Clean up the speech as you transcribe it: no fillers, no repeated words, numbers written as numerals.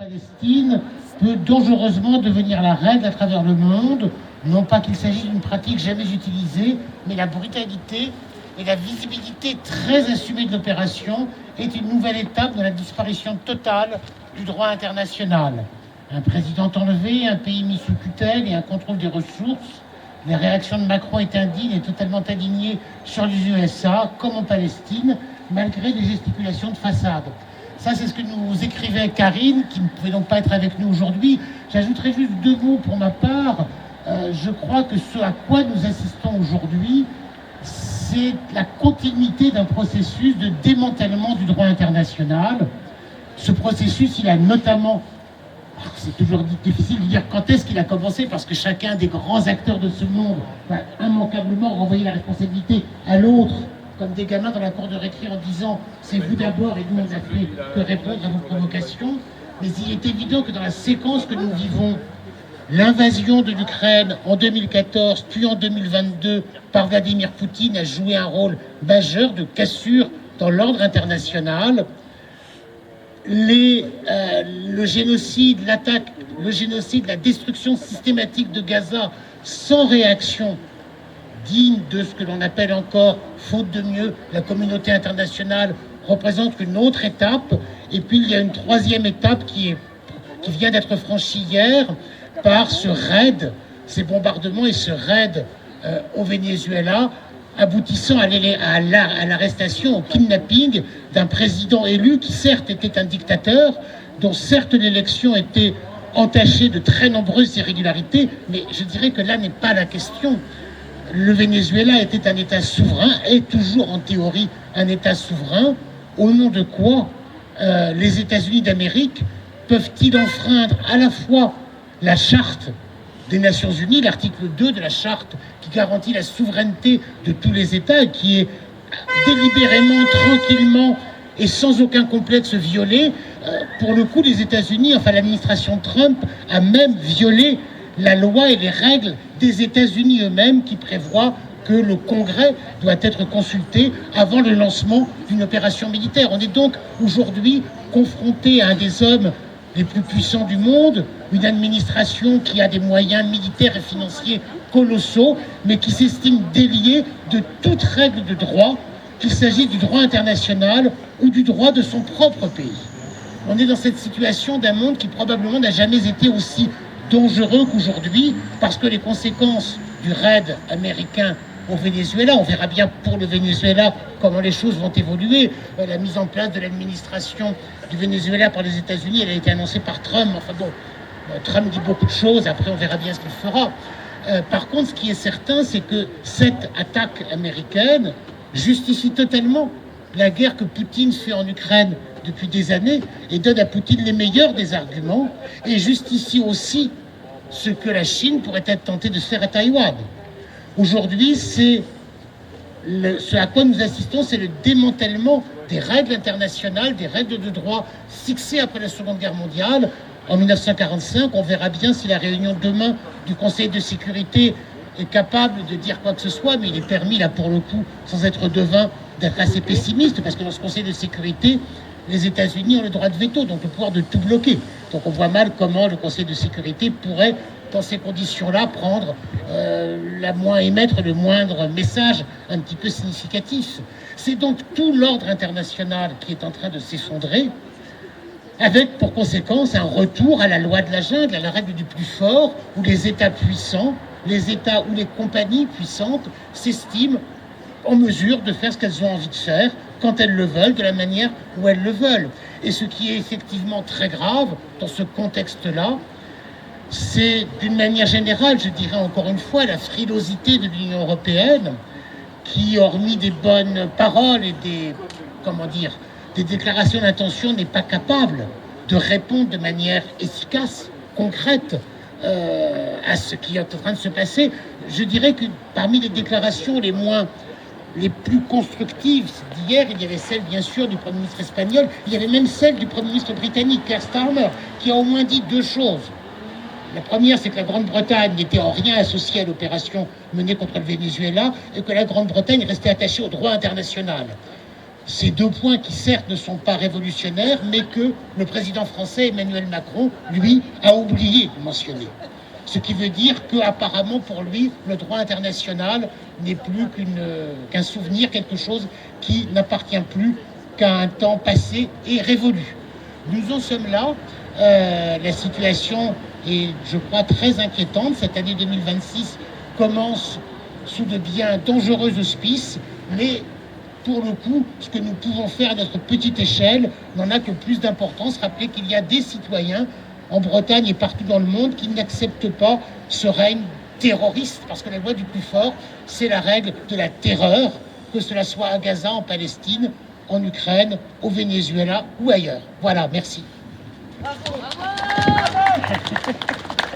Palestine peut dangereusement devenir la règle à travers le monde. Non pas qu'il s'agisse d'une pratique jamais utilisée, mais la brutalité et la visibilité très assumée de l'opération est une nouvelle étape dans la disparition totale du droit international. Un président enlevé, un pays mis sous tutelle et un contrôle des ressources. Les réactions de Macron est indignes et totalement alignées sur les USA, comme en Palestine, malgré des gesticulations de façade. Ça, c'est ce que nous écrivait Karine, qui ne pouvait donc pas être avec nous aujourd'hui. J'ajouterai juste deux mots pour ma part. Je crois que ce à quoi nous assistons aujourd'hui, c'est la continuité d'un processus de démantèlement du droit international. Ce processus, il a notamment... C'est toujours difficile de dire quand est-ce qu'il a commencé, parce que chacun des grands acteurs de ce monde va immanquablement renvoyer la responsabilité à l'autre, comme des gamins dans la cour de récré en disant « c'est vous d'abord et nous on a fait que répondre à vos provocations ». Mais il est évident que dans la séquence que nous vivons, l'invasion de l'Ukraine en 2014, puis en 2022 par Vladimir Poutine a joué un rôle majeur de cassure dans l'ordre international. Le génocide, l'attaque, le génocide, la destruction systématique de Gaza sans réaction digne de ce que l'on appelle encore, faute de mieux, la communauté internationale, représente une autre étape. Et puis il y a une troisième étape qui vient d'être franchie hier par ce raid, ces bombardements et ce raid au Venezuela, aboutissant à l'arrestation, au kidnapping d'un président élu qui certes était un dictateur, dont certes l'élection était entachée de très nombreuses irrégularités, mais je dirais que là n'est pas la question. Le Venezuela était un État souverain, est toujours en théorie un État souverain, au nom de quoi les États-Unis d'Amérique peuvent-ils enfreindre à la fois la charte des Nations Unies, l'article 2 de la charte qui garantit la souveraineté de tous les États et qui est délibérément, tranquillement et sans aucun complexe violé. Pour le coup, les États-Unis, enfin l'administration Trump a même violé la loi et les règles des États-Unis eux-mêmes qui prévoient que le Congrès doit être consulté avant le lancement d'une opération militaire. On est donc aujourd'hui confronté à un des hommes les plus puissants du monde, une administration qui a des moyens militaires et financiers colossaux, mais qui s'estime déliée de toute règle de droit, qu'il s'agisse du droit international ou du droit de son propre pays. On est dans cette situation d'un monde qui probablement n'a jamais été aussi dangereux qu'aujourd'hui, parce que les conséquences du raid américain au Venezuela, on verra bien pour le Venezuela comment les choses vont évoluer. La mise en place de l'administration du Venezuela par les États-Unis, elle a été annoncée par Trump. Enfin bon, Trump dit beaucoup de choses, après on verra bien ce qu'il fera. Par contre, ce qui est certain, c'est que cette attaque américaine justifie totalement la guerre que Poutine fait en Ukraine depuis des années et donne à Poutine les meilleurs des arguments et justifie aussi ce que la Chine pourrait être tentée de faire à Taïwan. Aujourd'hui, ce à quoi nous assistons, c'est le démantèlement des règles internationales, des règles de droit fixées après la Seconde Guerre mondiale. En 1945, on verra bien si la réunion demain du Conseil de sécurité est capable de dire quoi que ce soit, mais il est permis, là, pour le coup, sans être devin, d'être assez pessimiste, parce que dans ce Conseil de sécurité, les États-Unis ont le droit de veto, donc le pouvoir de tout bloquer. Donc on voit mal comment le Conseil de sécurité pourrait, dans ces conditions-là, émettre le moindre message un petit peu significatif. C'est donc tout l'ordre international qui est en train de s'effondrer, avec pour conséquence un retour à la loi de la jungle, à la règle du plus fort, où les États puissants, les États ou les compagnies puissantes s'estiment en mesure de faire ce qu'elles ont envie de faire, quand elles le veulent, de la manière où elles le veulent. Et ce qui est effectivement très grave dans ce contexte-là, c'est d'une manière générale, je dirais encore une fois, la frilosité de l'Union européenne, qui, hormis des bonnes paroles et des déclarations d'intention, n'est pas capable de répondre de manière efficace, concrète, à ce qui est en train de se passer. Je dirais que parmi les déclarations les plus constructives d'hier, il y avait celle, bien sûr, du Premier ministre espagnol, il y avait même celle du Premier ministre britannique, Keir Starmer, qui a au moins dit deux choses. La première, c'est que la Grande-Bretagne n'était en rien associée à l'opération menée contre le Venezuela et que la Grande-Bretagne restait attachée au droit international. ces deux points qui certes ne sont pas révolutionnaires, mais que le président français Emmanuel Macron, lui, a oublié de mentionner. Ce qui veut dire qu'apparemment pour lui, le droit international n'est plus qu'un souvenir, quelque chose qui n'appartient plus qu'à un temps passé et révolu. Nous en sommes là. La situation est, je crois, très inquiétante. Cette année 2026 commence sous de bien dangereux auspices, mais pour le coup, ce que nous pouvons faire à notre petite échelle n'en a que plus d'importance. Rappelez qu'il y a des citoyens en Bretagne et partout dans le monde qui n'acceptent pas ce règne terroriste, parce que la loi du plus fort, c'est la règle de la terreur, que cela soit à Gaza, en Palestine, en Ukraine, au Venezuela ou ailleurs. Voilà, merci. Bravo.